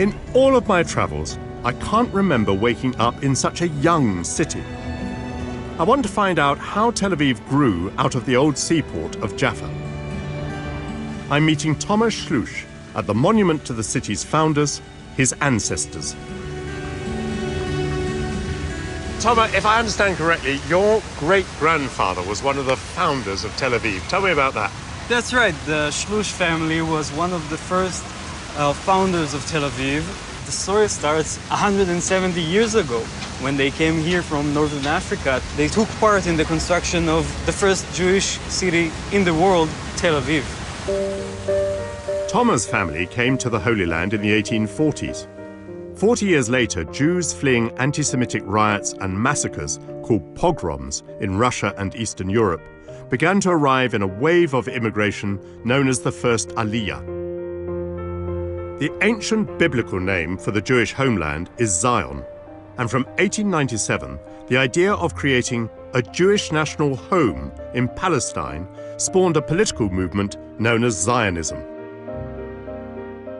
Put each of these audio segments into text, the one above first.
In all of my travels, I can't remember waking up in such a young city. I want to find out how Tel Aviv grew out of the old seaport of Jaffa. I'm meeting Thomas Schluch at the monument to the city's founders, his ancestors. Thomas, if I understand correctly, your great-grandfather was one of the founders of Tel Aviv. Tell me about that. That's right. The Schluch family was one of the first founders of Tel Aviv. The story starts 170 years ago when they came here from Northern Africa. They took part in the construction of the first Jewish city in the world, Tel Aviv. Thomas' family came to the Holy Land in the 1840s. 40 years later, Jews fleeing anti-Semitic riots and massacres called pogroms in Russia and Eastern Europe began to arrive in a wave of immigration known as the First Aliyah. The ancient biblical name for the Jewish homeland is Zion, and from 1897, the idea of creating a Jewish national home in Palestine spawned a political movement known as Zionism.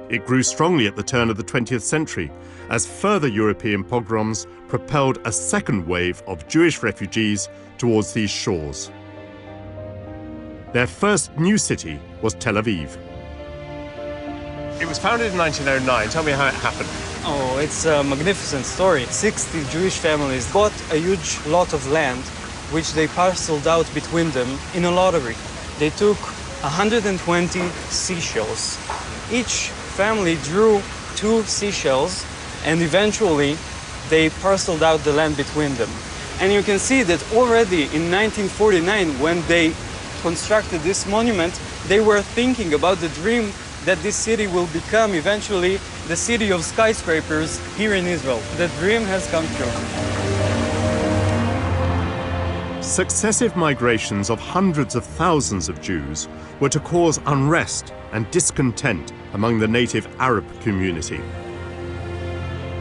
It grew strongly at the turn of the 20th century as further European pogroms propelled a second wave of Jewish refugees towards these shores. Their first new city was Tel Aviv. It was founded in 1909. Tell me how it happened. Oh, it's a magnificent story. 60 Jewish families bought a huge lot of land, which they parceled out between them in a lottery. They took 120 seashells. Each family drew 2 seashells, and eventually they parceled out the land between them. And you can see that already in 1949, when they constructed this monument, they were thinking about the dream that this city will become eventually the city of skyscrapers here in Israel. The dream has come true. Successive migrations of hundreds of thousands of Jews were to cause unrest and discontent among the native Arab community.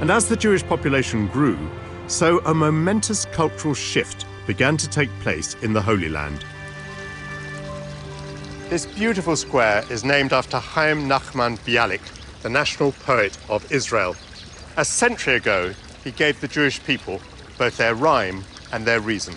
And as the Jewish population grew, so a momentous cultural shift began to take place in the Holy Land. This beautiful square is named after Chaim Nachman Bialik, the national poet of Israel. A century ago, he gave the Jewish people both their rhyme and their reason.